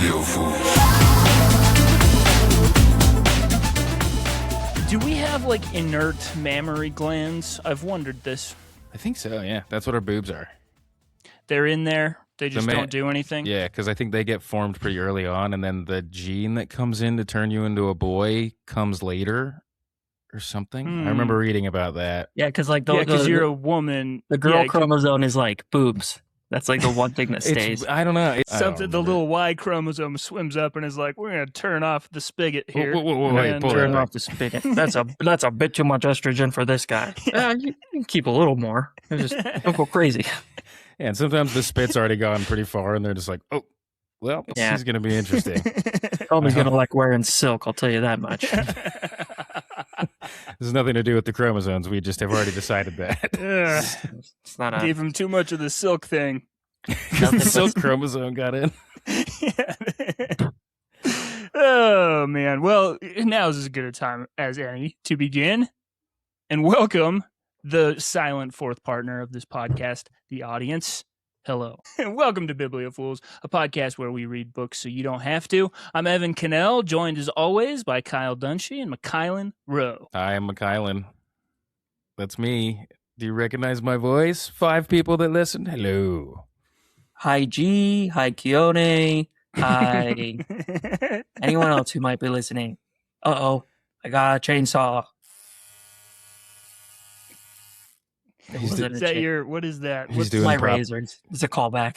Do we have, like, inert mammary glands? I've wondered this. I think so, yeah. That's what our boobs are. They're in there. They just don't do anything? Yeah, because I think they get formed pretty early on, and then the gene that comes in to turn you into a boy comes later or something. I remember reading about that. Yeah, because like you're a woman. The girl chromosome is like boobs. That's like the one thing that stays. I don't know. The little Y chromosome swims up and is like, we're going to turn off the spigot here. Wait, turn off the spigot. That's a bit too much estrogen for this guy. You can keep a little more. Just don't go crazy. Yeah, and sometimes the spit's already gone pretty far, and they're just like, oh, well, this is going to be interesting. Probably going to like wearing silk, I'll tell you that much. This has nothing to do with the chromosomes. We just have already decided that. It's not Gave him too much of the silk thing. The silk chromosome got in. Oh, man. Well, now is as good a time as any to begin. And welcome the silent fourth partner of this podcast, the audience. Hello. And welcome to Phools, a podcast where we read books so you don't have to. I'm Evan Cannell, joined as always by Kyle Dunshee and McKylan Rowe. Hi, I'm McKylan. That's me. Do you recognize my voice? 5 people that listen. Hello. Hi, G. Hi, Keone. Hi. Anyone else who might be listening? Uh-oh. I got a chainsaw. What is that? He's doing my razor. It's a callback.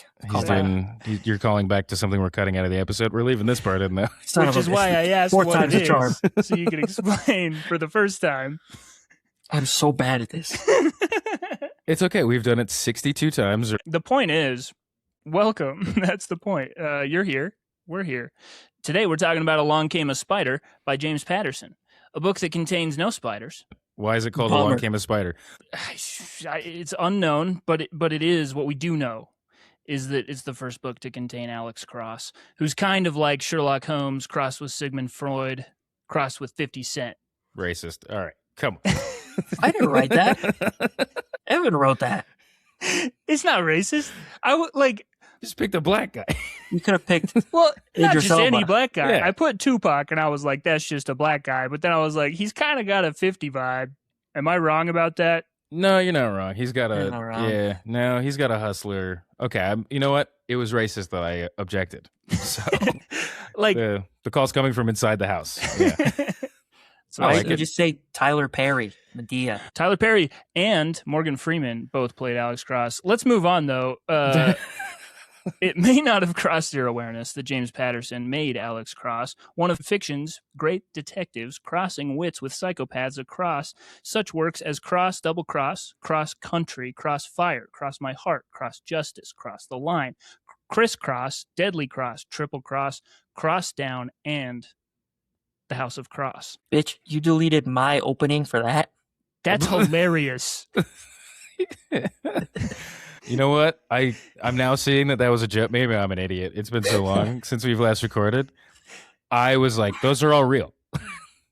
You're calling back to something we're cutting out of the episode. We're leaving this part in though. Which is why I asked Four what times it the charm. is, so you can explain for the first time. I'm so bad at this. It's okay. We've done it 62 times. The point is, welcome. That's the point. You're here. We're here. Today we're talking about Along Came a Spider by James Patterson, a book that contains no spiders. Why is it called Along Came a Spider? It's unknown, but it is. What we do know is that it's the first book to contain Alex Cross, who's kind of like Sherlock Holmes crossed with Sigmund Freud, crossed with 50 Cent. Racist. All right, come on. I didn't write that. Evan wrote that. It's not racist. Just picked a black guy. You could have picked. Well, not Idris just Elba. any black guy. Yeah. I put Tupac, and I was like, that's just a black guy. But then I was like, he's kind of got a 50 vibe. Am I wrong about that? No, you're not wrong. He's got You're not wrong. he's got a hustler. Okay, you know what? It was racist that I objected. So, the call's coming from inside the house. Yeah. So I would just say Tyler Perry, Medea. Tyler Perry and Morgan Freeman both played Alex Cross. Let's move on, though. It may not have crossed your awareness that James Patterson made Alex Cross one of fiction's great detectives, crossing wits with psychopaths across such works as Cross, Double Cross, Cross Country, Cross Fire, Cross My Heart, Cross Justice, Cross the Line, Crisscross, Deadly Cross, Triple Cross, Cross Down, and The House of Cross. Bitch, you deleted my opening for that? That's hilarious. You know what? I'm now seeing that was a joke. Maybe I'm an idiot. It's been so long since we've last recorded. I was like, those are all real.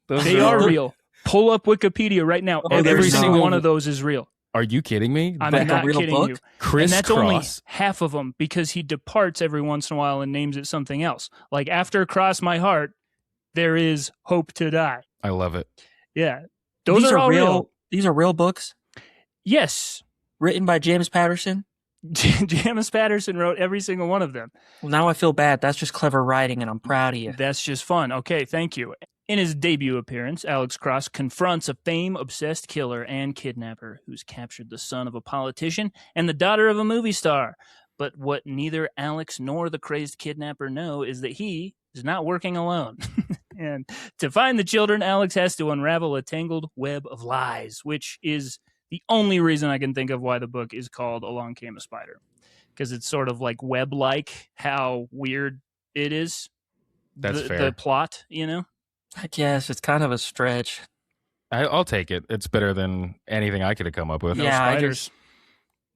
They are real. Pull up Wikipedia right now. Every single one of those is real. Are you kidding me? I'm not kidding you. And that's only Cross. half of them because he departs every once in a while and names it something else. Like after Cross My Heart, there is Hope to Die. I love it. Yeah. Those are all real. These are real books? Yes. Written by James Patterson? James Patterson wrote every single one of them. Well, now I feel bad. That's just clever writing, and I'm proud of you. That's just fun. Okay, thank you. In his debut appearance, Alex Cross confronts a fame-obsessed killer and kidnapper who's captured the son of a politician and the daughter of a movie star. But what neither Alex nor the crazed kidnapper know is that he is not working alone. And to find the children, Alex has to unravel a tangled web of lies, which is the only reason I can think of why the book is called Along Came a Spider. Because it's sort of like web-like, how weird it is. That's fair. The plot, you know? I guess it's kind of a stretch. I'll take it. It's better than anything I could have come up with. No spiders.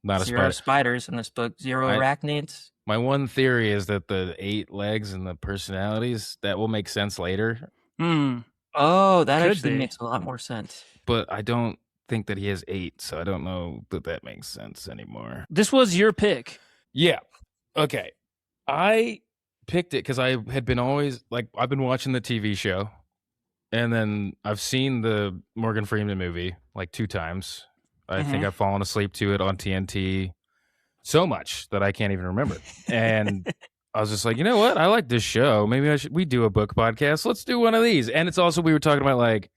Not a Zero spider. spiders in this book. Zero arachnids. My one theory is that the 8 legs and the personalities, that will make sense later. Oh, that Could actually be. makes a lot more sense. But I don't think that he has 8, so I don't know that makes sense anymore. This was your pick. Yeah. Okay. I picked it because I had been always like I've been watching the TV show, and then I've seen the Morgan Freeman movie like 2 times. I think I've fallen asleep to it on TNT so much that I can't even remember. And I was just like, you know what? I like this show. Maybe we do a book podcast. Let's do one of these. And it's also we were talking about like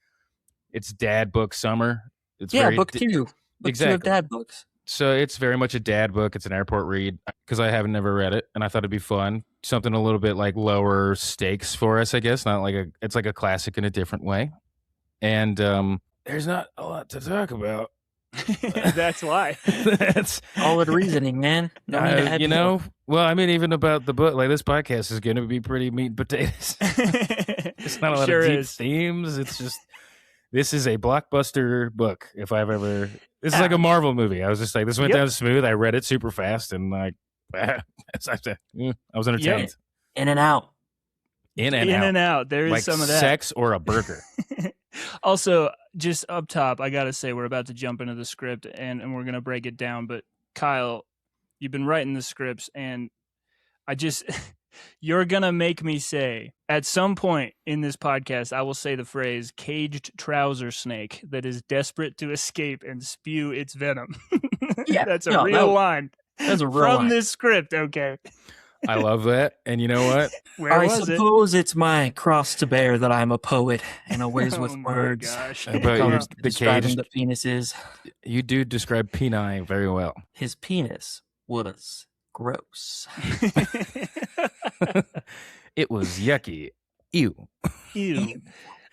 it's dad book summer. It's book 2. Book 2 of dad books. So it's very much a dad book. It's an airport read because I haven't never read it, and I thought it'd be fun. Something a little bit like lower stakes for us, I guess. Not like it's like a classic in a different way. And there's not a lot to talk about. That's why. That's solid reasoning, man. No need to add more. Well, I mean, even about the book, like this podcast is going to be pretty meat and potatoes. It's not a lot of deep themes. It's just this is a blockbuster book. If I've ever. This is like a Marvel movie. I was just like, this went down smooth. I read it super fast, and like, I was entertained. Yep. In and out. In and out. There is like some of that. Sex or a burger. Also, just up top, I got to say, we're about to jump into the script, and we're going to break it down. But Kyle, you've been writing the scripts, and I just... You're going to make me say, at some point in this podcast, I will say the phrase caged trouser snake that is desperate to escape and spew its venom. Yeah, That's a real line. That's a real from line. this script, okay. I love that. And you know what? I suppose it's my cross to bear that I'm a poet and a whiz with words. Gosh. About the caged the penises. You do describe peni very well. His penis was gross. It was yucky. Ew.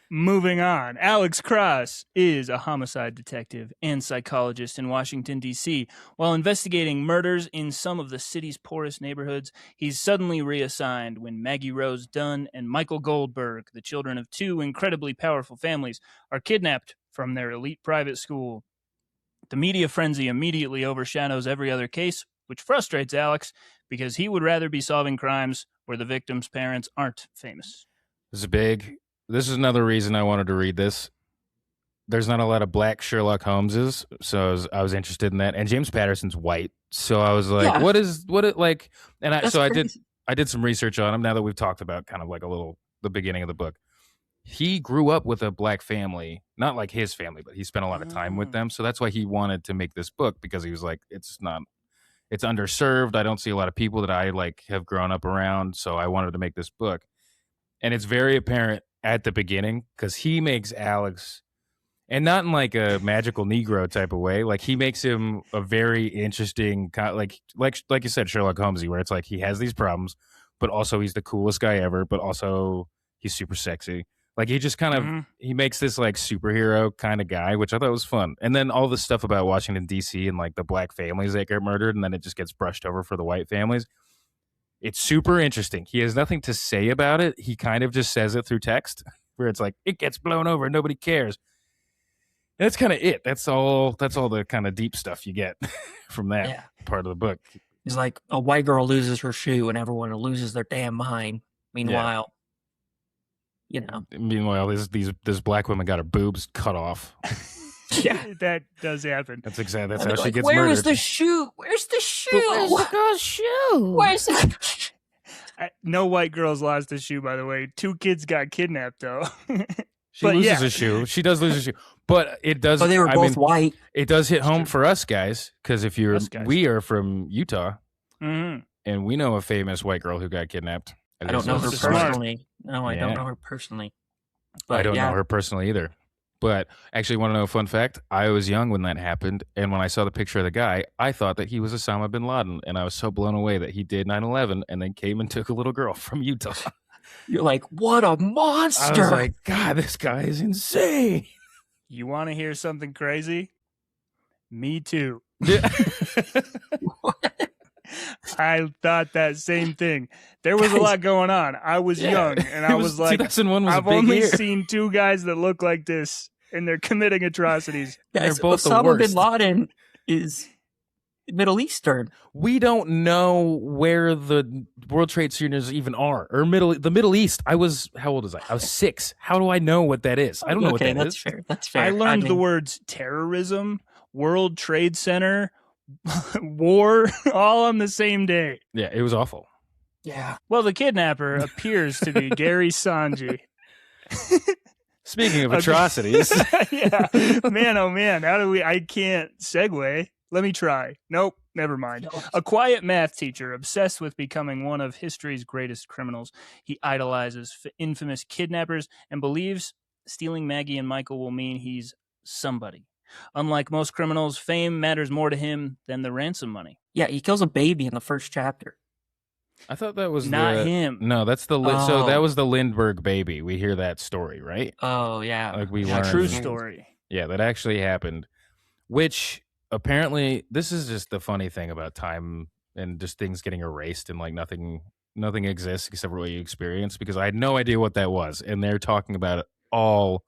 Moving on. Alex Cross is a homicide detective and psychologist in Washington, D.C. While investigating murders in some of the city's poorest neighborhoods, he's suddenly reassigned when Maggie Rose Dunn and Michael Goldberg, the children of 2 incredibly powerful families, are kidnapped from their elite private school. The media frenzy immediately overshadows every other case, which frustrates Alex because he would rather be solving crimes where the victims' parents aren't famous. This is another reason I wanted to read this. There's not a lot of black Sherlock Holmeses, so I was interested in that. And James Patterson's white, so I was like, And I did some research on him. Now that we've talked about kind of like the beginning of the book, he grew up with a black family, not like his family, but he spent a lot of time with them. So that's why he wanted to make this book because he was like, it's underserved. I don't see a lot of people that I like have grown up around, so I wanted to make this book. And it's very apparent at the beginning because he makes Alex, and not in like a magical Negro type of way, like he makes him a very interesting like you said, Sherlock Holmesy, where it's like he has these problems, but also he's the coolest guy ever, but also he's super sexy. Like he just kind of he makes this like superhero kind of guy, which I thought was fun. And then all this stuff about Washington D.C. and like the black families that get murdered, and then it just gets brushed over for the white families. It's super interesting. He has nothing to say about it. He kind of just says it through text, where it's like it gets blown over, nobody cares. And that's kind of it. That's all the kind of deep stuff you get from that part of the book. It's like a white girl loses her shoe and everyone loses their damn mind. Meanwhile, this black woman got her boobs cut off. Yeah, that does happen. That's exactly. That's how she gets murdered. Where is the shoe? Where's the shoe? Where's the girl's shoe? Where's the... No white girls lost a shoe, by the way. 2 kids got kidnapped, though. She loses a shoe. She does lose a shoe, but it does. But they were both white. It does hit home for us guys because we are from Utah, and we know a famous white girl who got kidnapped. I don't know her personally. No, I don't know her personally. But I don't know her personally either. But actually, want to know a fun fact? I was young when that happened, and when I saw the picture of the guy, I thought that he was Osama bin Laden, and I was so blown away that he did 9/11 and then came and took a little girl from Utah. You're like, what a monster! I was like, God, this guy is insane. You want to hear something crazy? Me too. I thought that same thing. There was a lot going on. I was young, and I was like, 2001 was I've a big only year. seen 2 guys that look like this, and they're committing atrocities. Guys, they're both Osama the worst. bin Laden is Middle Eastern. We don't know where the World Trade Centers even are, or the Middle East. How old was I? I was 6. How do I know what that is? I don't know what that is. Fair. That's fair. I learned the words terrorism, World Trade Center, war, all on the same day. Yeah, it was awful. Yeah. Well, the kidnapper appears to be Gary Sanji. Speaking of atrocities. Yeah. Man, oh man. I can't segue. Let me try. Nope. Never mind. A quiet math teacher obsessed with becoming one of history's greatest criminals. He idolizes infamous kidnappers and believes stealing Maggie and Michael will mean he's somebody. Unlike most criminals, fame matters more to him than the ransom money. Yeah, he kills a baby in the first chapter. I thought that was Not him. No, that's the so that was the Lindbergh baby. We hear that story, right? Oh, yeah. Like we A learned. true story. Yeah, that actually happened. Which apparently, this is just the funny thing about time and just things getting erased and like nothing exists except for what you experience, because I had no idea what that was, and they're talking about it all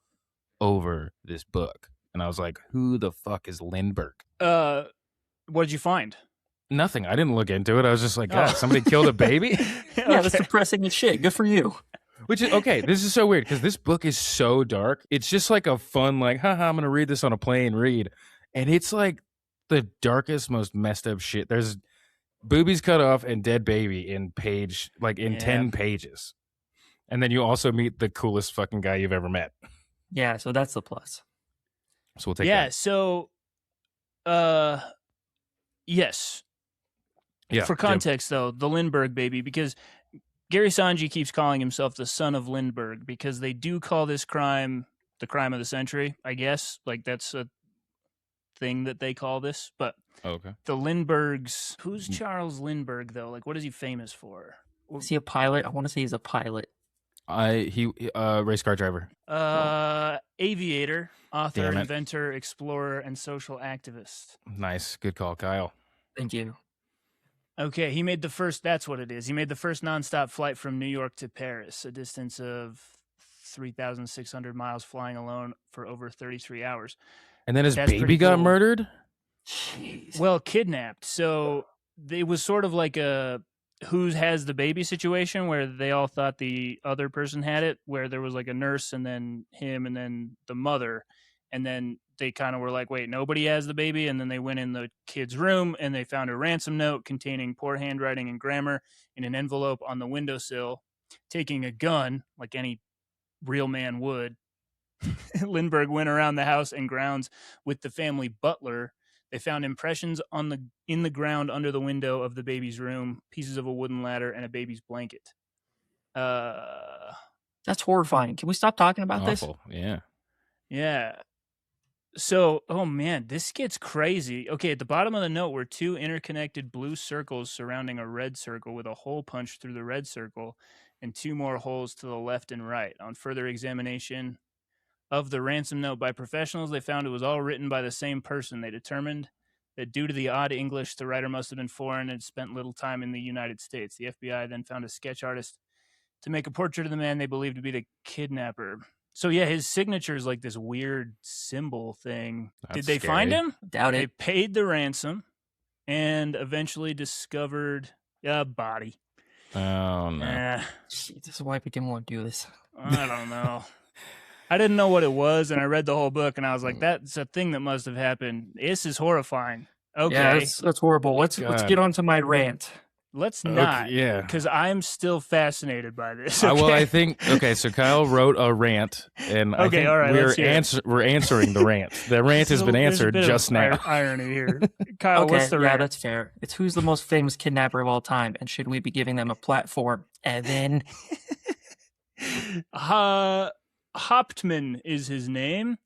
over this book, and I was like, "Who the fuck is Lindbergh?" What did you find? Nothing. I didn't look into it. I was just like, God, somebody killed a baby? Yeah, that's depressing as shit. Good for you. Which is, okay, this is so weird because this book is so dark. It's just like a fun, like, haha, I'm going to read this on a plane read. And it's like the darkest, most messed up shit. There's boobies cut off and dead baby in 10 pages. And then you also meet the coolest fucking guy you've ever met. Yeah, so that's the plus. So we'll take that. So, yes. Yeah, For context, though, the Lindbergh baby, because Gary Sanji keeps calling himself the son of Lindbergh, because they do call this crime the crime of the century, I guess. Like, that's a thing that they call this. But okay. The Lindberghs, who's Charles Lindbergh, though? Like, what is he famous for? Is he a pilot? I want to say he's a pilot. He race car driver. Aviator, author, Damn it. inventor, explorer, and social activist. Nice. Good call, Kyle. Thank you. Okay, he made the first, that's what it is. He made the first nonstop flight from New York to Paris, a distance of 3,600 miles flying alone for over 33 hours. And then his That's baby pretty got cool. murdered? Jeez. Well, kidnapped. So it was sort of like a who has the baby situation where they all thought the other person had it, where there was like a nurse and then him and then the mother. And then they kind of were like, wait, nobody has the baby. And then they went in the kid's room and they found a ransom note containing poor handwriting and grammar in an envelope on the windowsill. Taking a gun, like any real man would, Lindbergh went around the house and grounds with the family butler. They found impressions in the ground under the window of the baby's room, pieces of a wooden ladder, and a baby's blanket. That's horrifying. Can we stop talking about Awful. Yeah. Yeah. So, oh man, this gets crazy. Okay, at the bottom of the note were two interconnected blue circles surrounding a red circle with a hole punched through the red circle and two more holes to the left and right. On further examination of the ransom note by professionals, they found it was all written by the same person. They determined that due to the odd English, the writer must have been foreign and had spent little time in the United States. The FBI then found a sketch artist to make a portrait of the man they believed to be the kidnapper. So yeah, his signature is like this weird symbol thing. That's Did they scary. find him? Doubt They it. paid the ransom and eventually discovered a body. Oh, no. Jeez, this is why we didn't want to do this. I don't know. I didn't know what it was, and I read the whole book, and I was like, that's a thing that must have happened. This is horrifying. Okay, Yeah, that's horrible. Let's God. get on to my rant. let's not. Okay, yeah. Because I'm still fascinated by this. Well, okay? I think, okay, so Kyle wrote a rant, and I Okay, think all right, let's hear it. we're answering the rant. The rant has been There's a answered bit of just now. Irony here. Kyle, Okay, what's the yeah, rant? that's fair. It's who's the most famous kidnapper of all time, and should we be giving them a platform? Evan. Hauptmann is his name.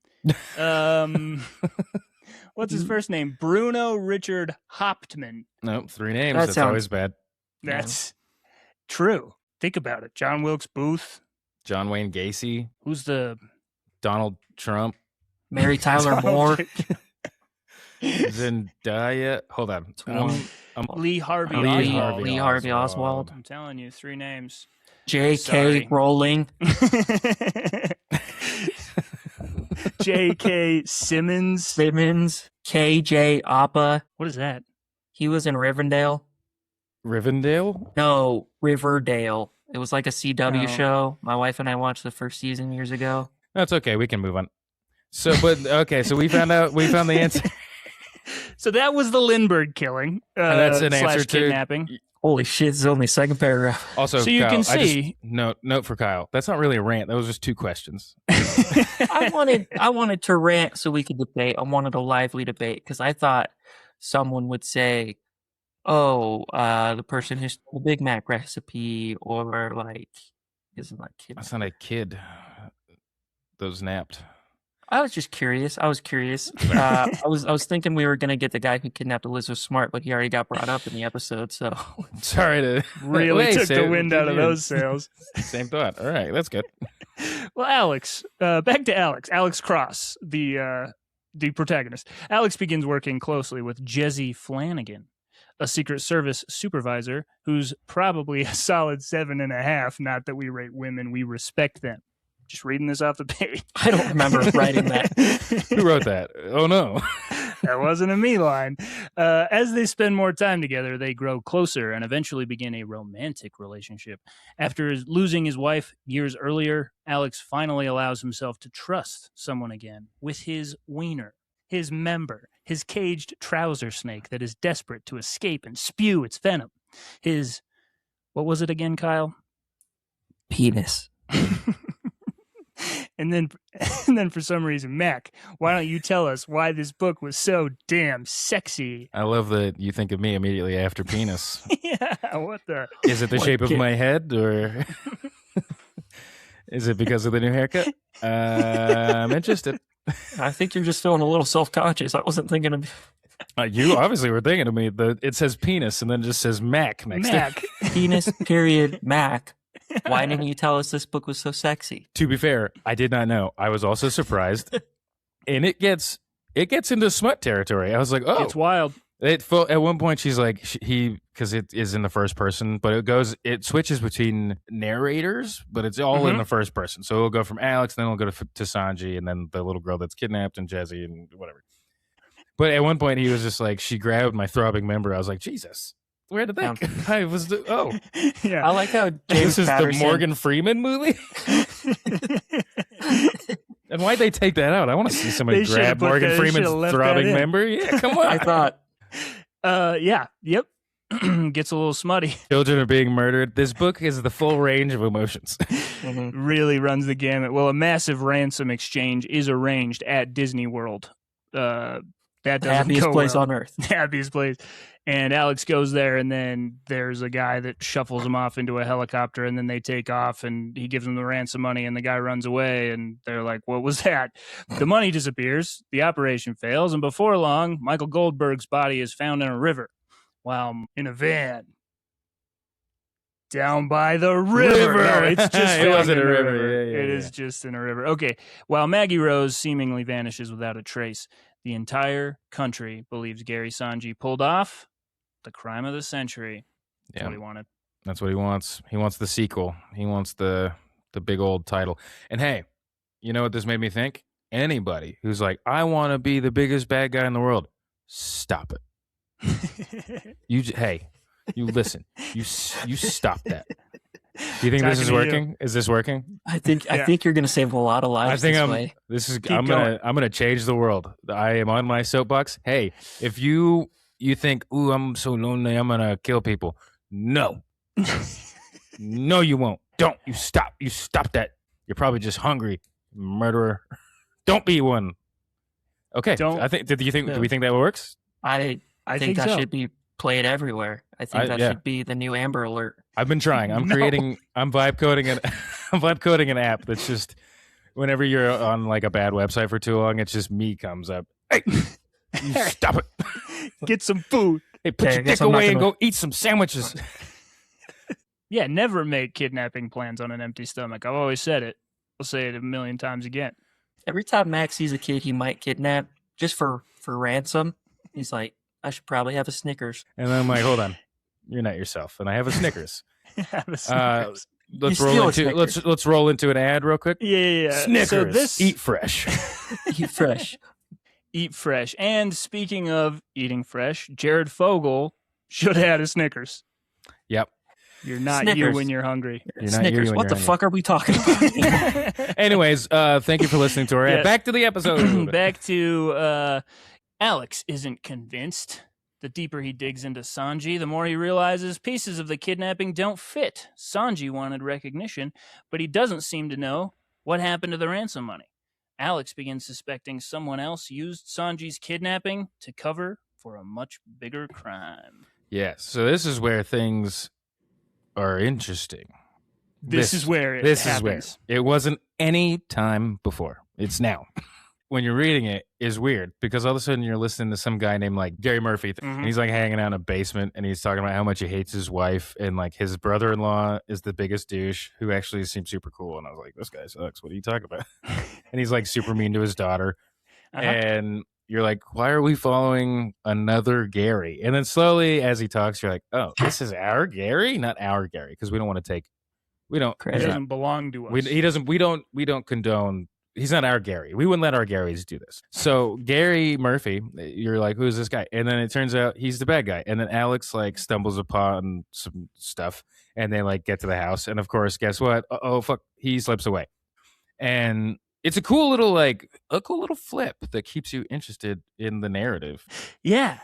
What's his first name? Bruno Richard Hauptmann. Nope, 3 names. That That's sounds- always bad. That's true. Think about it. John Wilkes Booth. John Wayne Gacy, Who's the Donald Trump, Mary Tyler Moore. Zendaya. Hold on. one. Lee Harvey Lee Oswald. Harvey Oswald. I'm telling you, 3 names. J.K. Sorry. Rowling. J.K. Simmons. Simmons. K.J. Appa. What is that? He was in Rivendell. Rivendell? No, Riverdale. It was like a CW Oh. show. My wife and I watched the first season years ago. That's okay. We can move on. So, but okay. So we found the answer. So that was the Lindbergh killing. And that's an answer to kidnapping. Holy shit, this is only the second paragraph. Also, so you Kyle, can see. Note for Kyle. That's not really a rant. That was just 2 questions. I wanted to rant so we could debate. I wanted a lively debate because I thought someone would say, "Oh, the person who stole the Big Mac recipe," or like, isn't that kid? That's not a kid. Those napped. I was just curious. I was thinking we were gonna get the guy who kidnapped Elizabeth Smart, but he already got brought up in the episode. So Sorry to really took the wind out of those sails. Same thought. All right, that's good. Well, Alex, back to Alex. Alex Cross, the protagonist. Alex begins working closely with Jesse Flanagan, a Secret Service supervisor who's probably a solid 7.5. Not that we rate women, we respect them. Just reading this off the page. I don't remember writing that. Who wrote that? Oh, no. That wasn't a me line. As they spend more time together, they grow closer and eventually begin a romantic relationship. After losing his wife years earlier, Alex finally allows himself to trust someone again with his wiener, his member, his caged trouser snake that is desperate to escape and spew its venom. His, what was it again, Kyle? Penis. And then for some reason, Mac, why don't you tell us why this book was so damn sexy? I love that you think of me immediately after penis. Yeah, what the? Is it the shape of my head, or is it because of the new haircut? I'm interested. I think you're just feeling a little self-conscious. I wasn't thinking of You obviously were thinking of me. It says penis and then it just says Mac next to it. penis, period, Mac. Why didn't you tell us this book was so sexy? To be fair, I did not know. I was also surprised. And it gets into smut territory. I was like, oh. It's wild. At one point, she's like, because it is in the first person, but it switches between narrators, but it's all in the first person. So it'll go from Alex, then it'll go to Sanji, and then the little girl that's kidnapped, and Jesse, and whatever. But at one point, he was just like, she grabbed my throbbing member. I was like, Jesus. Where did that go? I was yeah. I like how James this is Patterson... the Morgan Freeman movie? And why'd they take that out? I want to see somebody grab Morgan Freeman's throbbing member. Yeah, come on. I thought. Yep. Gets a little smutty. Children are being murdered. This book is the full range of emotions. Really runs the gamut. Well, a massive ransom exchange is arranged at Disney World. That doesn't happiest go place well. on earth. Happiest place. And Alex goes there, and then there's a guy that shuffles him off into a helicopter, and then they take off, and he gives them the ransom money, and the guy runs away, and they're like, what was that? The money disappears, the operation fails, and before long, Michael Goldberg's body is found in a river, while in a van. Down by the river. No, it's just it wasn't in a river. Yeah, it is just in a river. Okay. While Maggie Rose seemingly vanishes without a trace, the entire country believes Gary Sanji pulled off the crime of the century. That's what he wanted. That's what he wants. He wants the sequel. He wants the big old title. And hey, you know what this made me think? Anybody who's like, I want to be the biggest bad guy in the world, stop it. You listen. You stop that. Do you think this is working? Is this working? I think you're going to save a lot of lives. I'm gonna change the world. I am on my soapbox. Hey, if you think, ooh, I'm so lonely, I'm gonna kill people. No, no, you won't. Don't. You stop. You stop that. You're probably just hungry, murderer. Don't be one. Okay. Don't. Do we think that works? I think that should be played everywhere. I think that should be the new Amber Alert. I've been trying. I'm vibe coding an app that's just whenever you're on like a bad website for too long, it's just me comes up. Hey, you stop it. Get some food. Hey, put your dick away and go eat some sandwiches. Yeah, never make kidnapping plans on an empty stomach. I've always said it. I'll say it 1,000,000 times again. Every time Max sees a kid he might kidnap, just for ransom, he's like, I should probably have a Snickers. And then I'm like, hold on. You're not yourself. And I have a Snickers. Let's roll into an ad real quick. Yeah. Snickers. So Eat fresh. Eat fresh. Eat fresh. And speaking of eating fresh, Jared Fogle should have had a Snickers. Yep. You're not Snickers. you when you're hungry. You're Snickers. What the fuck are we talking about? Anyways, thank you for listening to our ad. Back to the episode. Back to Alex isn't convinced. The deeper he digs into Sanji, the more he realizes pieces of the kidnapping don't fit. Sanji wanted recognition, but he doesn't seem to know what happened to the ransom money. Alex begins suspecting someone else used Sanji's kidnapping to cover for a much bigger crime. Yes, so this is where things are interesting. This is where it this happens. Is where it wasn't any time before. It's now. When you're reading it is weird because all of a sudden you're listening to some guy named like Gary Murphy and he's like hanging out in a basement and he's talking about how much he hates his wife and like his brother-in-law is the biggest douche who actually seems super cool. And I was like, this guy sucks. What are you talking about? And he's like super mean to his daughter. And you're like, why are we following another Gary? And then slowly as he talks, you're like, oh, this is our Gary, not our Gary, because we don't want to take. We don't. He doesn't belong to us. He doesn't. We don't condone. He's not our Gary. We wouldn't let our Garys do this. So Gary Murphy, you're like, who's this guy? And then it turns out he's the bad guy. And then Alex like stumbles upon some stuff, and they like get to the house. And of course, guess what? Oh fuck, he slips away. And it's a cool little flip that keeps you interested in the narrative. Yeah,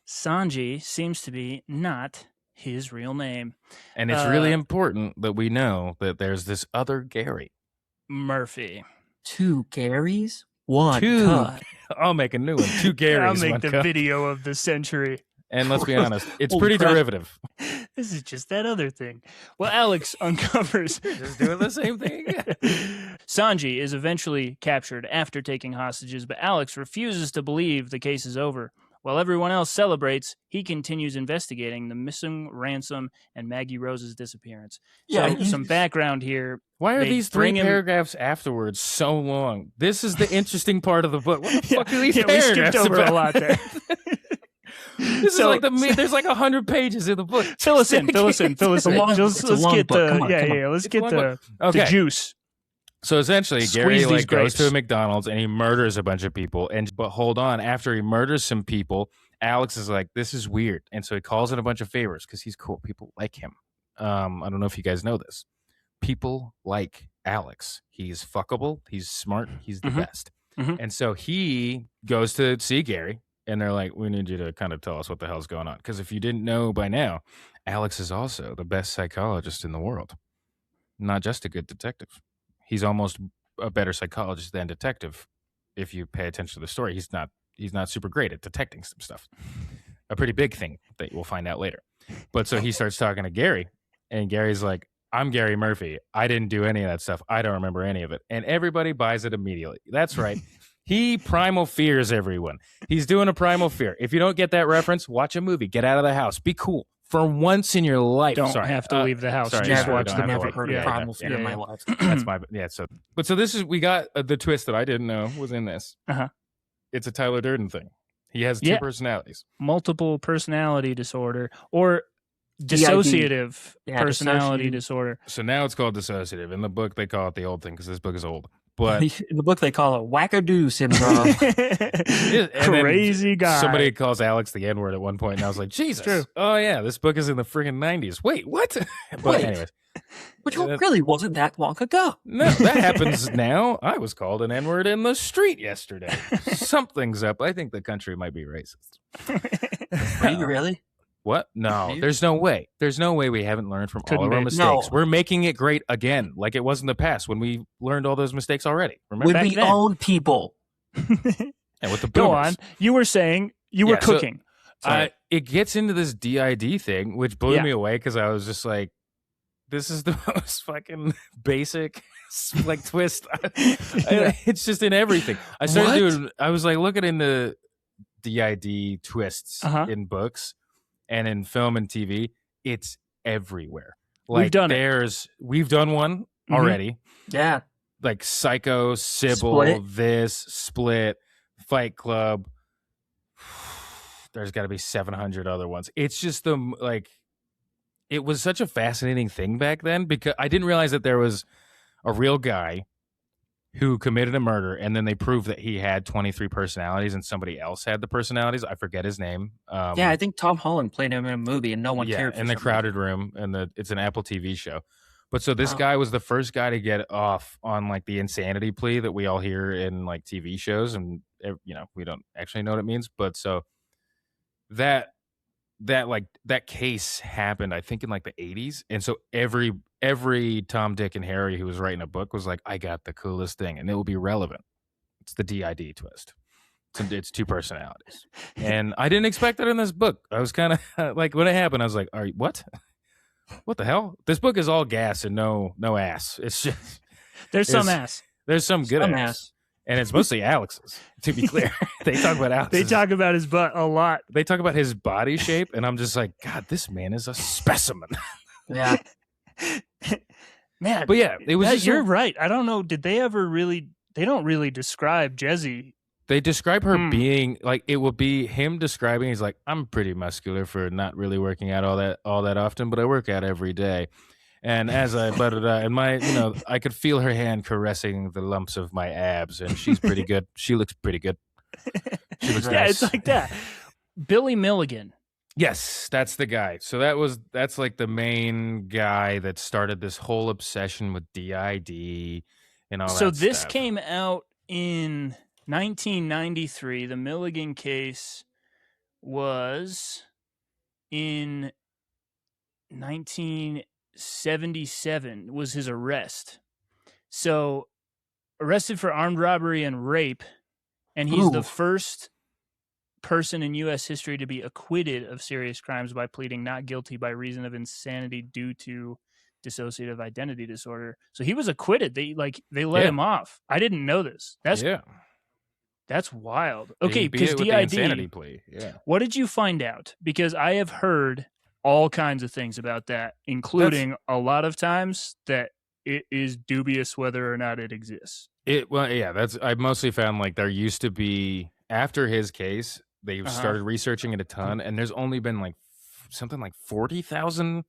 Sanji seems to be not his real name, and it's really important that we know that there's this other Gary Murphy. 2 Garys, 1 cut. I'll make a new one. 2 Garys. I'll make the cut. video of the century. And let's be honest, it's pretty derivative. This is just that other thing. Well, Alex uncovers. You're just doing the same thing. Sanji is eventually captured after taking hostages, but Alex refuses to believe the case is over. While everyone else celebrates, he continues investigating the missing ransom and Maggie Rose's disappearance. So some background here. Why are these 3 paragraphs afterwards so long? This is the interesting part of the book. What the fuck are these paragraphs? We skipped over about? a lot there. This is like there's like 100 pages in the book. Fill us in. Let's get the juice. So essentially, Gary goes to a McDonald's and he murders a bunch of people. But hold on, after he murders some people, Alex is like, "This is weird," and so he calls in a bunch of favors because he's cool. People like him. I don't know if you guys know this. People like Alex. He's fuckable. He's smart. He's the best. And so he goes to see Gary, and they're like, "We need you to kind of tell us what the hell's going on." Because if you didn't know by now, Alex is also the best psychologist in the world, not just a good detective. He's almost a better psychologist than detective. If you pay attention to the story, he's not super great at detecting some stuff. A pretty big thing that we'll find out later. But so he starts talking to Gary, and Gary's like, "I'm Gary Murphy. I didn't do any of that stuff. I don't remember any of it." And everybody buys it immediately. That's right. He primal fears everyone. He's doing a primal fear. If you don't get that reference, watch a movie. Get out of the house. Be cool. For once in your life, don't have to leave the house. Just watch the never heard of primal fear in my life. That's my So this is we got the twist that I didn't know was in this. It's a Tyler Durden thing. He has 2 personalities, multiple personality disorder, or dissociative personality disorder. So now it's called dissociative. In the book, they call it the old thing because this book is old. But in the book, they call it wackadoo syndrome. Crazy guy. Somebody calls Alex the N-word at one point, and I was like, Jesus. True. Oh, yeah, this book is in the friggin' 90s. Wait, what? But anyways. Which really wasn't that long ago. No, that happens now. I was called an N-word in the street yesterday. Something's up. I think the country might be racist. Are you really? What? No, there's no way. There's no way we haven't learned from all of our mistakes. No. We're making it great again, like it was in the past when we learned all those mistakes already. Remember? When we owned people. And with the boomers. Go on. You were saying you were cooking. It gets into this DID thing, which blew me away because I was just like, this is the most fucking basic like twist. It's just in everything. I was like looking into DID twists in books. And in film and TV, it's everywhere. Like we've done one already. Yeah. Like Psycho, Sybil, Split, Fight Club. There's got to be 700 other ones. It's just it was such a fascinating thing back then because I didn't realize that there was a real guy who committed a murder, and then they proved that he had 23 personalities and somebody else had the personalities. I forget his name. I think Tom Holland played him in a movie and no one cared. In the crowded room, and it's an Apple TV show. But so this guy was the first guy to get off on like the insanity plea that we all hear in like TV shows, and we don't actually know what it means. But so that case happened, I think, in like the 80s, and so every Tom, Dick, and Harry who was writing a book was like, I got the coolest thing, and it will be relevant. It's the DID twist. It's two personalities, and I didn't expect that in this book. I was kind of like, when it happened, I was like, what the hell? This book is all gas and no ass. It's just there's some ass. There's some good ass. And it's mostly Alex's, to be clear. They talk about Alex. They talk about his butt a lot. They talk about his body shape, and I'm just like, God, this man is a specimen. Yeah. Man. But yeah, it was. You're right. I don't know. Did they ever really? They don't really describe Jezzy. They describe her being like, it will be him describing. He's like, I'm pretty muscular for not really working out all that often, but I work out every day. And as I and my, I could feel her hand caressing the lumps of my abs, and she's pretty good. She looks pretty good. She looks nice. It's like that. Billy Milligan. Yes, that's the guy. So that's like the main guy that started this whole obsession with DID and all that. So this stuff. came out in 1993. The Milligan case was in 1977 was his arrest. So arrested for armed robbery and rape, and he's the first person in U.S. history to be acquitted of serious crimes by pleading not guilty by reason of insanity due to dissociative identity disorder. So he was acquitted. They let him off. I didn't know this. That's wild. Okay, because DID insanity plea. Yeah. What did you find out? Because I have heard all kinds of things about that, including a lot of times that it is dubious whether or not it exists. I mostly found like there used to be, after his case, they've started researching it a ton, and there's only been like something like 40,000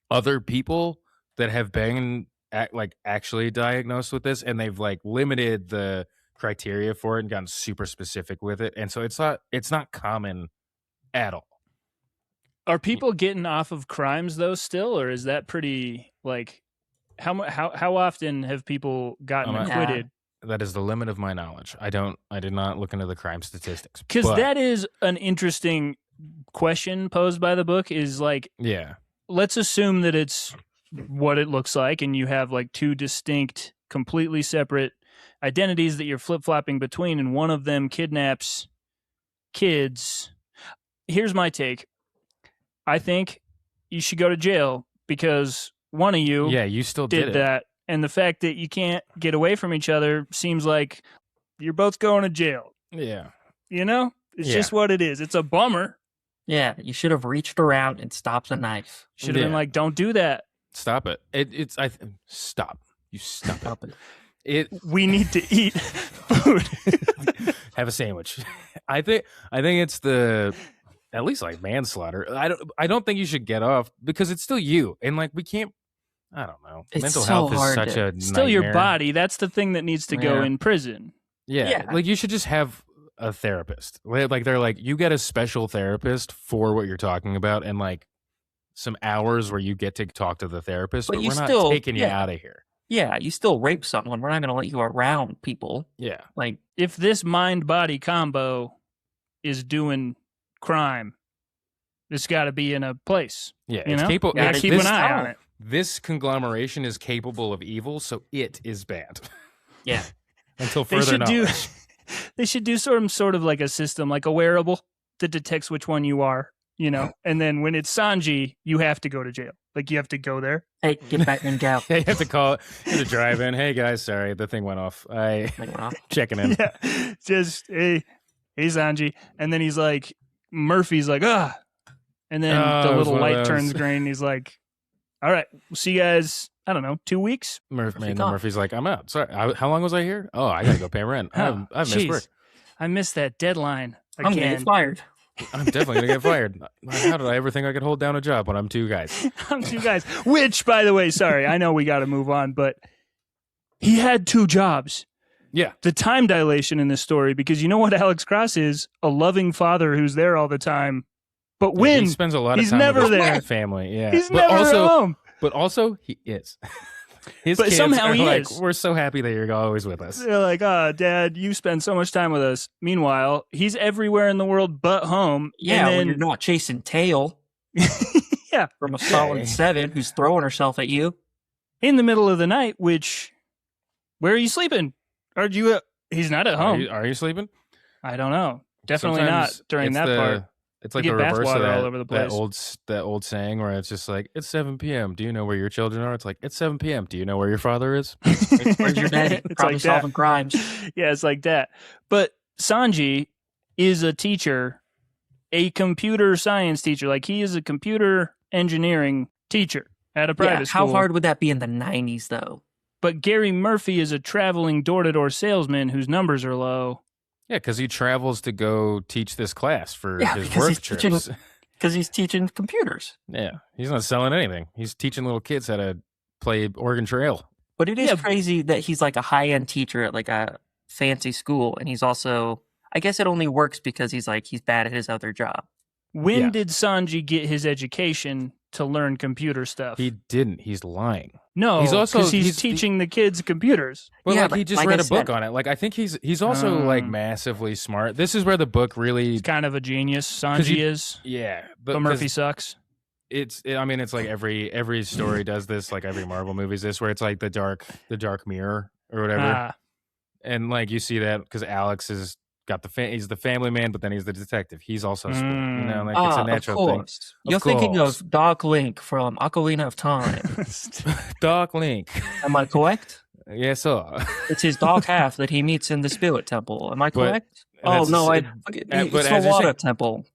other people that have been actually diagnosed with this, and they've like limited the criteria for it and gotten super specific with it, and so it's not common at all. Are people getting off of crimes though still, or is that pretty like how often have people gotten acquitted? That is the limit of my knowledge. I did not look into the crime statistics. Because that is an interesting question posed by the book, is like, let's assume that it's what it looks like, and you have like two distinct, completely separate identities that you're flip-flopping between, and one of them kidnaps kids. Here's my take. I think you should go to jail because one of you you still did that. And the fact that you can't get away from each other seems like you're both going to jail. Yeah. It's just what it is. It's a bummer. Yeah, you should have reached around and stopped the knife. Should have been like, don't do that. Stop it. Stop. You stop it. We need to eat food. Have a sandwich. I think it's the, at least like manslaughter. I don't think you should get off because it's still you. And like, we can't, I don't know. It's mental so health is hard such a still nightmare. Your body. That's the thing that needs to go in prison. Yeah. Like you should just have a therapist. Like they're like, you get a special therapist for what you're talking about, and like some hours where you get to talk to the therapist, but we're not taking you out of here. Yeah, you still rape someone. We're not going to let you around people. Yeah. Like if this mind-body combo is doing crime, it's got to be in a place. Yeah. It's capable. Gotta keep an eye on it. This conglomeration is capable of evil, so it is bad. Yeah. Until further knowledge. They should do sort of like a system, like a wearable that detects which one you are, and then when it's Sanji, you have to go to jail. Like you have to go there. Hey, get back and go. You have to call the drive in. Hey guys, sorry, the thing went off. Checking in. Yeah. Just hey Sanji. And then he's like, Murphy's like, and then the little light turns green and he's like, all right, we'll see you guys, I don't know, 2 weeks? Murphy's like, I'm out. Sorry, how long was I here? Oh, I got to go pay rent. I've missed work. I missed that deadline again. I'm going to get fired. I'm definitely going to get fired. How did I ever think I could hold down a job when I'm two guys? Which, by the way, sorry, I know we got to move on, but he had 2 jobs. Yeah. The time dilation in this story, because you know what Alex Cross is? A loving father who's there all the time. But when he spends a lot of he's time never with his there. family, he's never at home. But also, he is. His But kids somehow are he like, is. we're so happy that you're always with us. They're like, oh, Dad, you spend so much time with us. Meanwhile, he's everywhere in the world but home. Yeah, and when you're not chasing tail yeah, from a solid 7 who's throwing herself at you. in the middle of the night, where are you sleeping? Are you, he's not at home. Are you sleeping? I don't know. Definitely Sometimes not during it's that part. It's like You the get reverse of bathwater all over the place. that old saying where it's just like, it's 7 p.m. Do you know where your children are? It's like, it's 7 p.m. Do you know where your father is? Where's your daddy? It's Probably like solving that. crimes. Yeah, it's like that. But Sanji is a teacher, a computer science teacher. Like, he is a computer engineering teacher at a private school. How hard would that be in the 90s, though? But Gary Murphy is a traveling door-to-door salesman whose numbers are low. Yeah, because he travels to go teach this class for his because work he's trips. Because he's teaching computers. Yeah, he's not selling anything. He's teaching little kids how to play Oregon Trail. But it is crazy that he's like a high-end teacher at like a fancy school, and he's also, I guess it only works because he's bad at his other job. When did Sanji get his education to learn computer stuff? He didn't. He's lying. No, He's also- because he's he's- teaching the kids computers. Well, Yeah, like, he but just like read I a book said- on it. Like, I think he's also like massively smart. This is where the book really, He's kind of a genius. Sanji is. yeah. But Murphy sucks. I mean, it's like every story does this. Like every Marvel movie is this, where it's like the dark mirror or whatever. And like you see that because Alex is got he's the family man, but then he's the detective. He's also smart. You know, like it's a natural of thing. course. You're thinking of Doc Link from Ocarina of Time. Doc Link. Am I correct? Yes, sir. It's his dark half that he meets in the Spirit Temple. Am I But correct? Oh that's- no, but it's as the you're Water saying- Temple.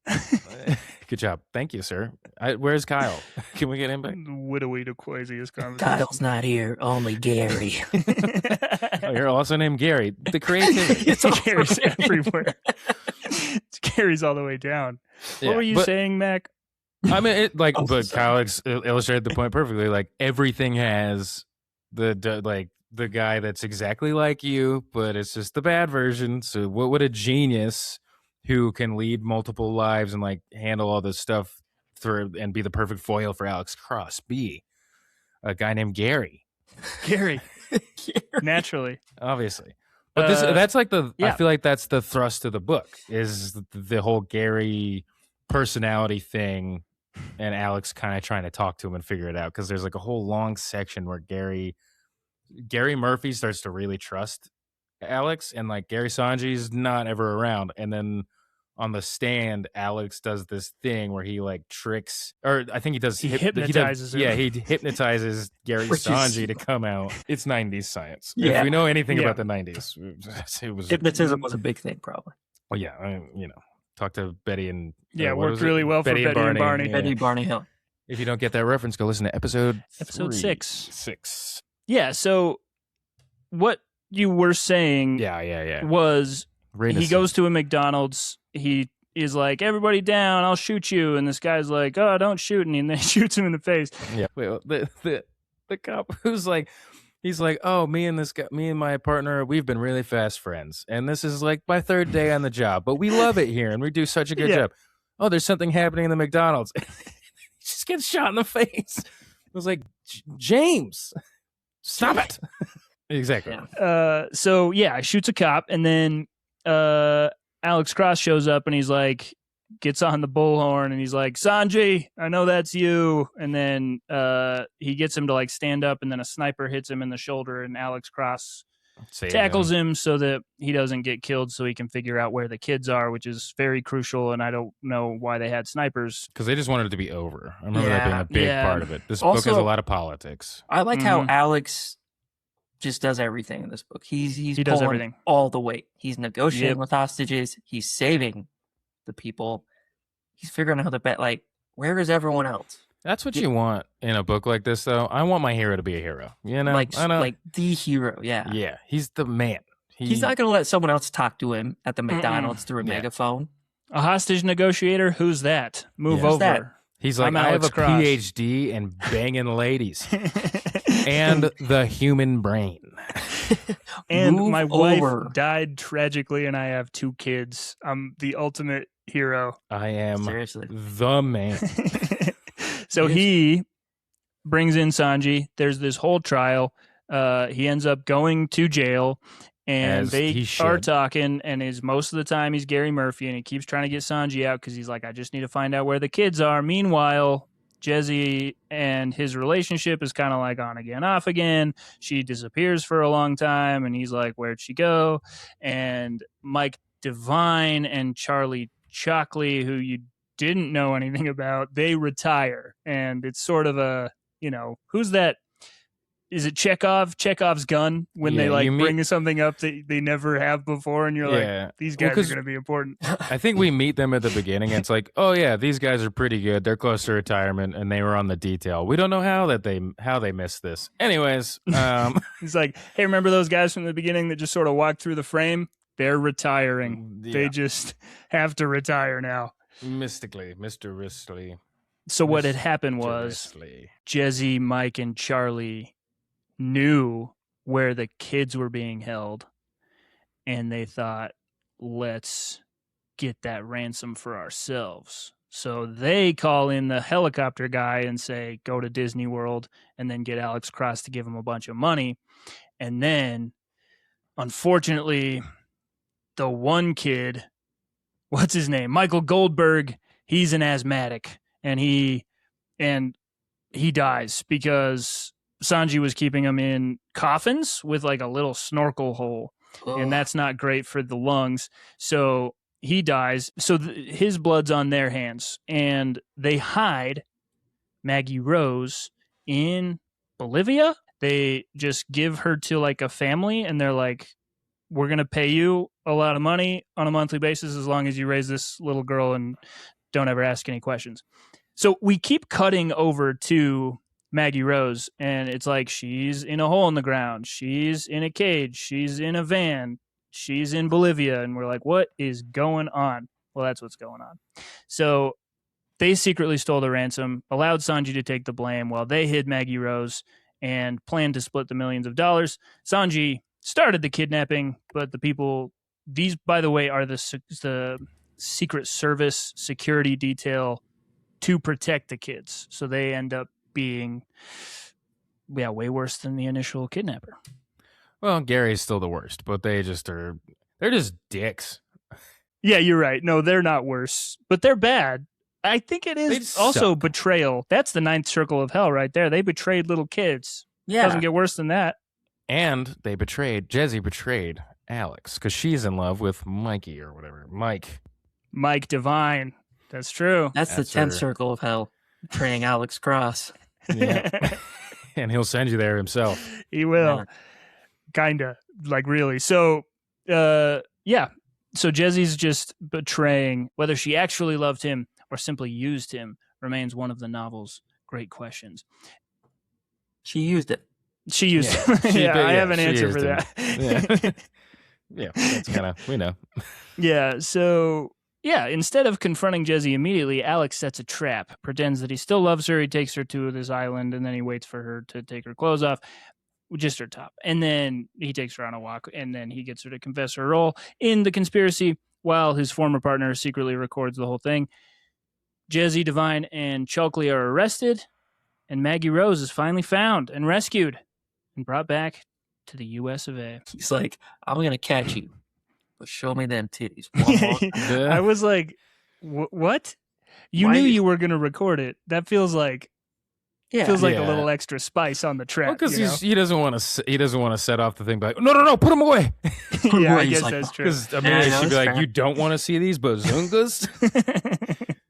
Good job. Thank you, sir. Where's Kyle? Can we get him back? Widowy to Quasiest conversation. Kyle's not here, only Gary. Oh, you're also named Gary. The creativity. It's Gary's everywhere. It's Gary's all the way down. Yeah, What were you but- saying, Mac? I mean, but Kyle illustrated the point perfectly. Like everything has the guy that's exactly like you, but it's just the bad version. So what would a genius who can lead multiple lives and like handle all this stuff through and be the perfect foil for Alex Cross be? A guy named Gary, Gary. Naturally. obviously. But that's like I yeah. feel like that's the thrust of the book is the whole Gary personality thing, and Alex kind of trying to talk to him and figure it out, because there's like a whole long section where Gary Murphy starts to really trust Alex, and like Gary Sanji's not ever around, and then on the stand Alex does this thing where he like tricks, or I think he does hypnotizes him. Yeah, he hypnotizes Gary Which is- Sanji to come out. It's 90s science. Yeah. If we know anything Yeah. about the 90s, it was Hypnotism was a big thing, probably. well, yeah, talk to Betty and Yeah, what worked was it? really well for Betty and Barney. Yeah. Betty Barney Hill. If you don't get that reference, go listen to episode 6. 6. Yeah, so what you were saying Yeah. was Rate he us. goes to a McDonald's. He is like, everybody down, I'll shoot you. And this guy's like, oh, don't shoot me. And then he shoots him in the face. Yeah. Wait, the cop who's like, he's like, oh, me and my partner, we've been really fast friends, and this is like my 3rd day on the job, but we love it here and we do such a good Yeah. job. Oh, there's something happening in the McDonald's. He just gets shot in the face. I was like, James, stop it. Exactly. Yeah. So yeah, shoots a cop, and then Alex Cross shows up, and he's like, gets on the bullhorn, and he's like, Sanji, I know that's you. And then he gets him to like stand up, and then a sniper hits him in the shoulder, and Alex Cross tackles him so that he doesn't get killed, so he can figure out where the kids are, which is very crucial. And I don't know why they had snipers. because they just wanted it to be over. I remember that being a big Yeah. part of it. This book has Also- a lot of politics. I like how Mhm. Alex just does everything in this book. He does pulling everything. all the weight. He's negotiating Yep. with hostages. He's saving the people. He's figuring out the bet. Like, where is everyone else? That's what you want in a book like this, though. I want my hero to be a hero. You know, Like, I know. like the hero. Yeah. Yeah, he's the man. He's not going to let someone else talk to him at the McDonald's through a Yeah. megaphone. A hostage negotiator? Who's that? Move Yeah. over. Who's that? He's like, I'm I have Alex a Cross. PhD in banging ladies and the human brain. And Move my wife over. died tragically, and I have 2 kids. I'm the ultimate hero. I am Seriously. the man. So Yes. he brings in Sanji. There's this whole trial. He ends up going to jail, and As he they should. are talking, and most of the time he's Gary Murphy, and he keeps trying to get Sanji out because he's like, I just need to find out where the kids are. Meanwhile, Jesse and his relationship is kind of like on again, off again. She disappears for a long time, and he's like, where'd she go? And Mike Devine and Charlie Chalkley, who you didn't know anything about, they retire. And it's sort of a, who's that? Is it Chekhov's gun when they bring something up that they never have before, and you're like, these guys are going to be important. I think we meet them at the beginning, and it's like, oh yeah, these guys are pretty good. They're close to retirement, and they were on the detail. We don't know how they missed this. Anyways, he's like, hey, remember those guys from the beginning that just sort of walked through the frame? They're retiring. Yeah. They just have to retire now. Mysteriously. So what had happened was Jesse, Mike, and Charlie knew where the kids were being held, and they thought, let's get that ransom for ourselves. So they call in the helicopter guy and say, go to Disney World, and then get Alex Cross to give him a bunch of money. And then, unfortunately, the one kid, what's his name? Michael Goldberg, he's an asthmatic, and he dies because Sanji was keeping him in coffins with like a little snorkel hole, and that's not great for the lungs. So he dies. So his blood's on their hands, and they hide Maggie Rose in Bolivia. They just give her to like a family, and they're like, we're going to pay you a lot of money on a monthly basis as long as you raise this little girl and don't ever ask any questions. So we keep cutting over to Maggie Rose, and it's like she's in a hole in the ground, she's in a cage, she's in a van, she's in Bolivia, and we're like, what is going on? Well, that's what's going on. So they secretly stole the ransom, allowed Sanji to take the blame while they hid Maggie Rose and planned to split the millions of dollars. Sanji started the kidnapping, but the people, these, by the way, are the Secret Service security detail to protect the kids. So they end up being way worse than the initial kidnapper. Well, Gary's still the worst, but they're just dicks. Yeah, you're right. No, they're not worse, but they're bad. I think it is also betrayal. That's the ninth circle of hell right there. They betrayed little kids. Yeah. Doesn't get worse than that. And Jesse betrayed Alex because she's in love with Mikey or whatever. Mike Devine. That's true. That's the 10th circle of hell. Betraying Alex Cross. Yeah. And he'll send you there himself. He will. Yeah. Kinda. Like, really. So, yeah. So Jesse's just betraying. Whether she actually loved him or simply used him remains one of the novel's great questions. She used it. She used it. I have an answer for that. Yeah. Yeah, that's kind of, we know. Yeah, so... Yeah, instead of confronting Jesse immediately, Alex sets a trap, pretends that he still loves her, he takes her to this island, and then he waits for her to take her clothes off, just her top. And then he takes her on a walk, and then he gets her to confess her role in the conspiracy while his former partner secretly records the whole thing. Jesse, Devine, and Chalkley are arrested, and Maggie Rose is finally found and rescued and brought back to the US of A. He's like, I'm going to catch you. But show me them titties. One more. I was like, what? You knew you were going to record it. That feels like a little extra spice on the track. Well, because he doesn't want to set off the thing by like, no, put them away. Yeah, I guess that's true. Because I mean, she'd be like, you don't want to see these bazungas?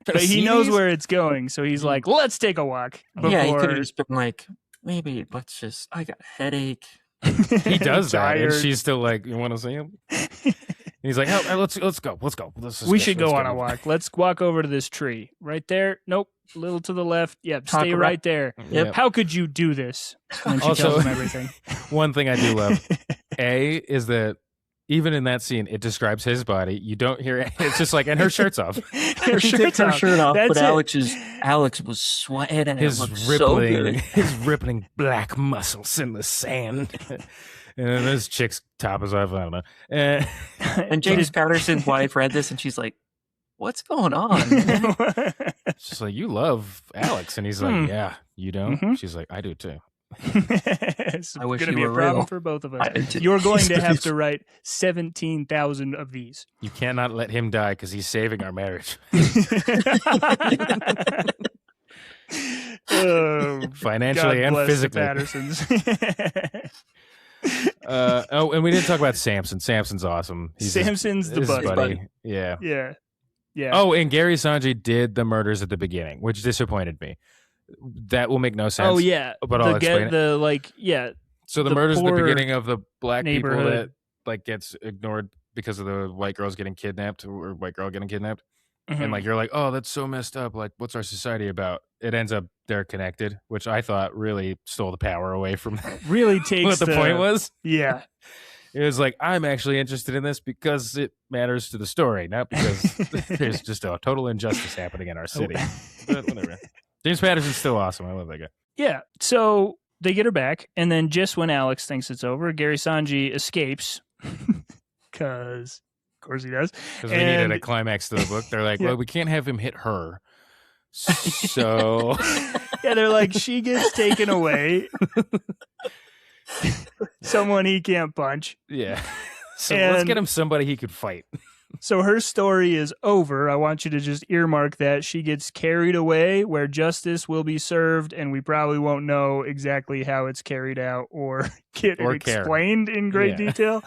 But he knows where it's going, so he's like, let's take a walk. Yeah, he could have just been like, maybe I got a headache. He does that, and she's still like, you want to see him? He's like, oh, let's go. We should go on a walk. Let's walk over to this tree. Right there? Nope. A little to the left. Yep. Stay right there. Yep. How could you do this? And she tells him everything. One thing I do love, is that even in that scene, it describes his body. You don't hear it. It's just like, and her shirt's off. Her shirt off. That's but Alex was sweating, and it looked so good. His rippling black muscles in the sand. And then this chick's top is off. I don't know. And James Patterson's wife read this, and she's like, what's going on? It's just like, you love Alex. And he's like, yeah, you don't? Mhm. She's like, I do too. It's I wish going to you be a were problem real. for both of us. You're going to have to write 17,000 of these. You cannot let him die because he's saving our marriage. Financially God and bless physically. the Pattersons. And we didn't talk about Samson. Samson's awesome. Samson's the his buddy. Yeah. Yeah. Yeah. Oh, and Gary Sanji did the murders at the beginning, which disappointed me. That will make no sense. Oh, yeah. But I'll explain it. So the murders at the poor beginning of the black people that neighborhood. like gets ignored because of the white girls getting kidnapped or white girl getting kidnapped. Mhm. And like you're like, oh, that's so messed up. Like, what's our society about? It ends up they're connected, which I thought really stole the power away from really takes what the point was. Yeah. It was like, I'm actually interested in this because it matters to the story, not because there's just a total injustice happening in our city. But whatever. James Patterson's still awesome. I love that guy. Yeah. So they get her back, and then just when Alex thinks it's over, Gary Sanji escapes because, of course, he does. Because they needed a climax to the book. They're like, well, we can't have him hit her. So yeah, they're like, she gets taken away. Someone he can't punch. Yeah. So let's get him somebody he could fight. So her story is over. I want you to just earmark that. She gets carried away where justice will be served, and we probably won't know exactly how it's carried out or get it explained in great detail.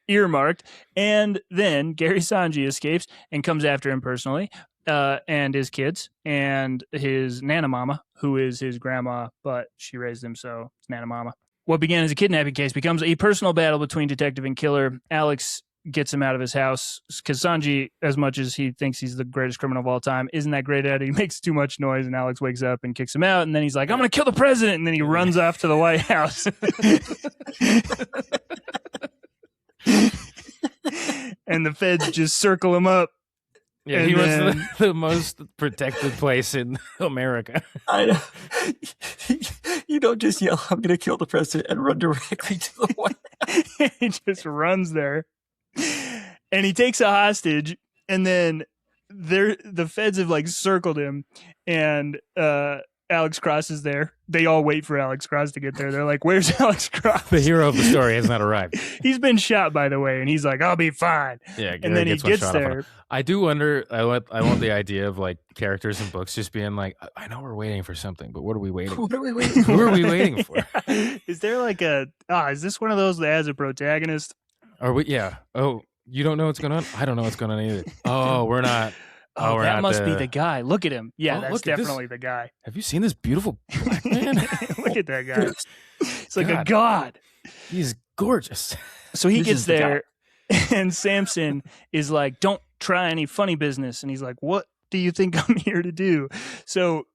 Earmarked. And then Gary Sanji escapes and comes after him personally, and his kids, and his Nana Mama, who is his grandma, but she raised him, so it's Nana Mama. What began as a kidnapping case becomes a personal battle between detective and killer. Alex gets him out of his house because Sanji, as much as he thinks he's the greatest criminal of all time, isn't that great at it. He makes too much noise, and Alex wakes up and kicks him out, and then he's like, I'm going to kill the president, and then he runs off to the White House. And the feds just circle him up. Yeah, he was the most protected place in America. I know. You don't just yell, I'm going to kill the president and run directly to the White House. He just runs there. And he takes a hostage, and then the feds have like circled him, and Alex Cross is there. They all wait for Alex Cross to get there. They're like, where's Alex Cross? The hero of the story has not arrived. He's been shot, by the way, and he's like, I'll be fine. Yeah, and then he gets there. I do wonder, I want the idea of like characters in books just being like, I know we're waiting for something, but what are we waiting for? What are we waiting for? Who are we waiting for? Yeah. Is there like is this one of those that has a protagonist? Are we? Yeah. Oh, you don't know what's going on? I don't know what's going on either. Oh, we're not. Oh, that must be the guy. Look at him. Yeah, that's definitely the guy. Have you seen this beautiful black man? Look at that guy. It's like a god. He's gorgeous. So he gets there, and Samson is like, don't try any funny business. And he's like, what do you think I'm here to do? So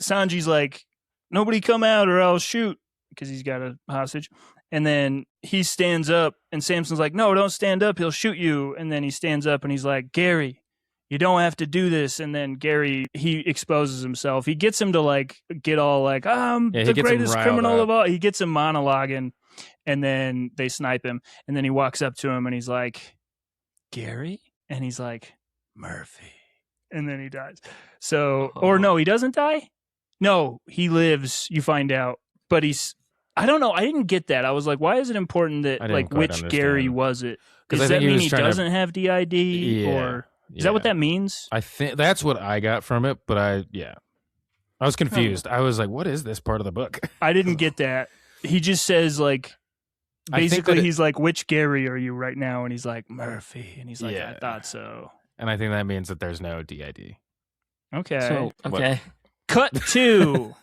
Sanji's like, nobody come out or I'll shoot, because he's got a hostage. And then he stands up, and Samson's like, no, don't stand up. He'll shoot you. And then he stands up, and he's like, Gary, you don't have to do this. And then Gary, he exposes himself. He gets him to like get all like, I'm the greatest criminal of all. He gets him monologuing, and then they snipe him. And then he walks up to him, and he's like, Gary? And he's like, Murphy. And then he dies. So, or no, he doesn't die? No, he lives, you find out. But I don't know. I didn't get that. I was like, why is it important that, like, which Gary was it? Does that mean he doesn't have DID? Yeah. Or is that what that means? I think that's what I got from it, but I was confused. I was like, what is this part of the book? I didn't get that. He just says, like, basically he's like, which Gary are you right now? And he's like, Murphy. And he's like, I thought so. And I think that means that there's no DID. Okay. So, okay. Cut to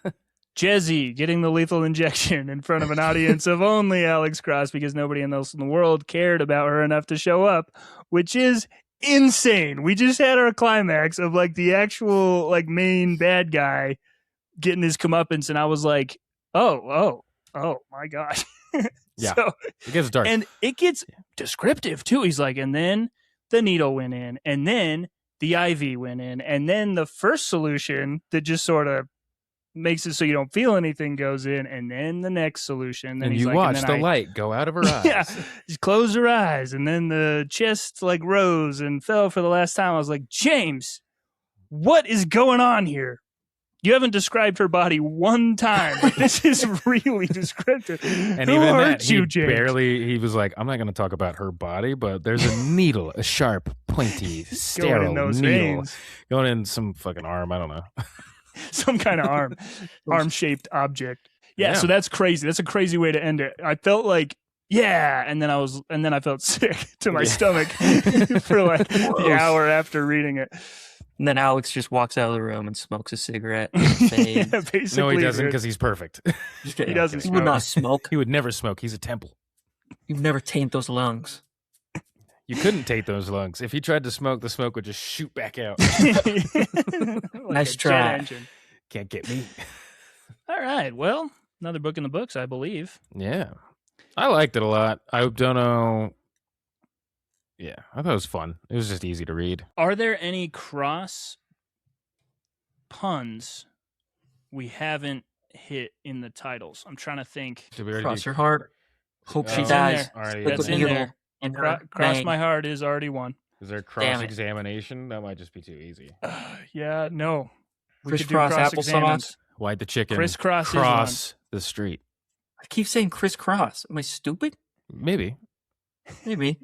Jezzy getting the lethal injection in front of an audience of only Alex Cross, because nobody else in the world cared about her enough to show up, which is insane. We just had our climax of like the actual like main bad guy getting his comeuppance, and I was like, oh my gosh. Yeah. So, it gets dark. And it gets descriptive too. He's like, and then the needle went in, and then the IV went in, and then the first solution that just sort of makes it so you don't feel anything goes in, and then the next solution. Then And he's you like, watch the light go out of her eyes. Yeah, just close her eyes, and then the chest like rose and fell for the last time. I was like, James, what is going on here? You haven't described her body one time. Like, this is really descriptive. And Who even hurt that, you, James? he was like, I'm not going to talk about her body, but there's a needle, a sharp, pointy, sterile going in those needle veins. going in some fucking arm. I don't know. Some kind of arm-shaped object. Yeah, so that's crazy. That's a crazy way to end it. I felt like, yeah, and then I felt sick to my stomach for like the hour after reading it. And then Alex just walks out of the room and smokes a cigarette. Yeah, basically. No, he doesn't, because he's perfect. He doesn't He would not smoke. He would never smoke. He's a temple. You've never tamed those lungs. You couldn't take those lungs. If he tried to smoke, the smoke would just shoot back out. Like Nice a jet try. engine. Can't get me. All right. Well, another book in the books, I believe. Yeah. I liked it a lot. I don't know. Yeah, I thought it was fun. It was just easy to read. Are there any cross puns we haven't hit in the titles? I'm trying to think. Did we already Cross do- her heart. Hope she That's in dies. there. Already, That's With a in needle there. in her Cross vein. My Heart is already one. Is there Damn it. cross-examination? That might just be too easy. Yeah, no. We could do Crisscross cross-examines. applesauce. Why'd the chicken Crisscross is cross the street? I keep saying crisscross. Am I stupid? Maybe. Maybe.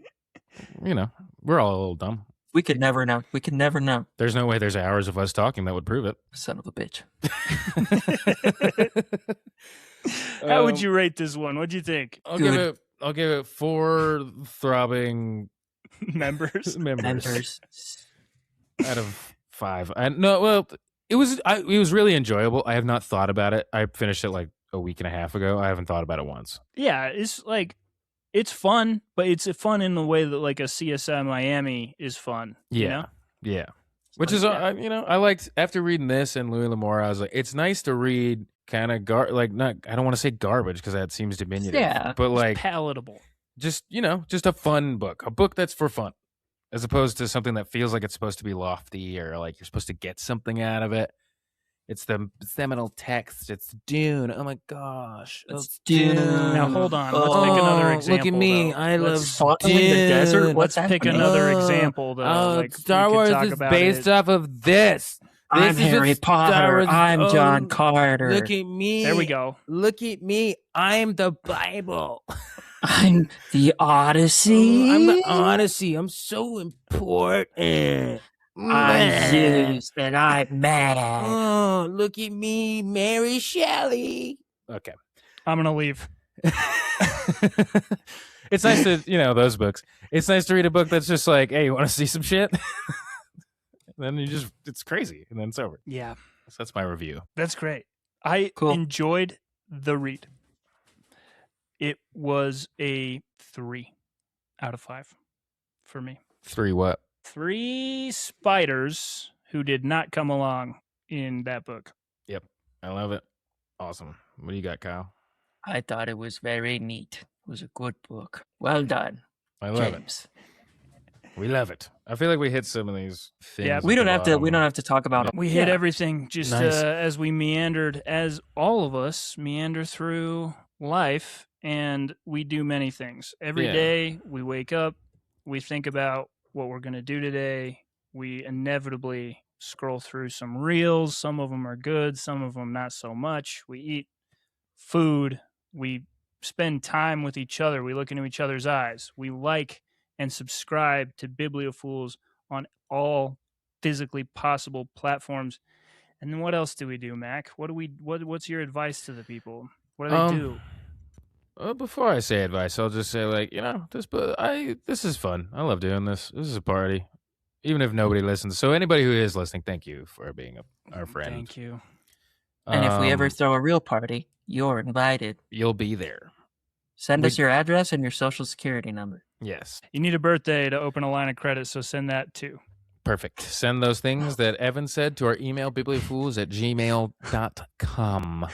You know, we're all a little dumb. We could never know. We could never know. There's no way there's hours of us talking that would prove it. Son of a bitch. How would you rate this one? What'd you think? I'll Good. give it 4 throbbing Members? Members. out of 5. It was really enjoyable. I have not thought about it. I finished it like a week and a half ago. I haven't thought about it once. Yeah, it's like, it's fun, but it's fun in the way that like a CSI Miami is fun. You know? Yeah. Which like, is, I liked, after reading this and Louis L'Amour, I was like, it's nice to read kind of I don't want to say garbage because that seems diminutive. Yeah. But like, palatable. just a fun book. A book that's for fun. As opposed to something that feels like it's supposed to be lofty or like you're supposed to get something out of it. It's the seminal text. It's Dune. Oh my gosh. It's Dune. Now hold on. Let's pick another example. Look at me. Though. I love Talking in the desert. What's Let's pick happening? another example. Though. Like, Star we could Wars talk is about based off of this. I'm This is Harry what Star Potter. Wars- I'm John Carter. Look at me. There we go. Look at me. I'm the Bible. I'm the Odyssey. I'm the Odyssey. I'm so important. I'm Zeus and I'm mad. Oh, look at me, Mary Shelley. Okay. I'm going to leave. It's nice to, those books. It's nice to read a book that's just like, hey, you want to see some shit? Then it's crazy. And then it's over. Yeah. So that's my review. That's great. I enjoyed the read. It was a 3 out of 5 for me. 3 what? 3 spiders who did not come along in that book. Yep. I love it. Awesome. What do you got, Kyle? I thought it was very neat. It was a good book. Well done. I love James. We love it. I feel like we hit some of these things. Yeah, We don't have to talk about it. We hit everything just Nice. as we meandered, as all of us meander through life, and we do many things. Every day we wake up, we think about what we're going to do today. We inevitably scroll through some reels. Some of them are good, some of them not so much. We eat food. We spend time with each other. We look into each other's eyes. We like and subscribe to Bibliofools on all physically possible platforms. And then what else do we do, Mac? What's your advice to the people? What do they do? Well, before I say advice, I'll just say, this is fun. I love doing this. This is a party, even if nobody listens. So anybody who is listening, thank you for being our friend. Thank you. And if we ever throw a real party, you're invited. You'll be there. Send us your address and your social security number. Yes. You need a birthday to open a line of credit, so send that too. Perfect. Send those things that Evan said to our email, bibliofools@gmail.com.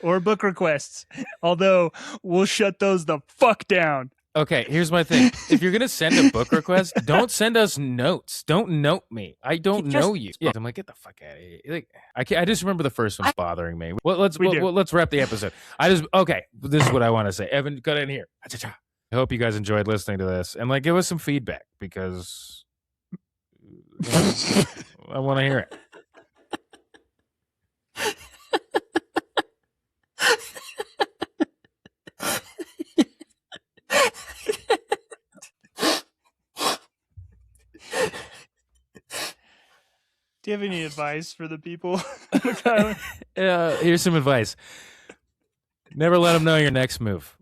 Or book requests. Although we'll shut those the fuck down. Okay, here's my thing. If you're gonna send a book request, don't send us notes. Don't note me. I don't know you. Yeah, I'm like, get the fuck out of here. Like, I just remember the first one bothering me. Well, let's wrap the episode. Okay. This is what I want to say. Evan, got in here. I hope you guys enjoyed listening to this and like give us some feedback because I want to hear it. Do you have any advice for the people? Here's some advice. Never let them know your next move.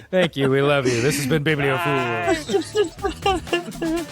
Thank you. We love you. This has been Biblio Fools.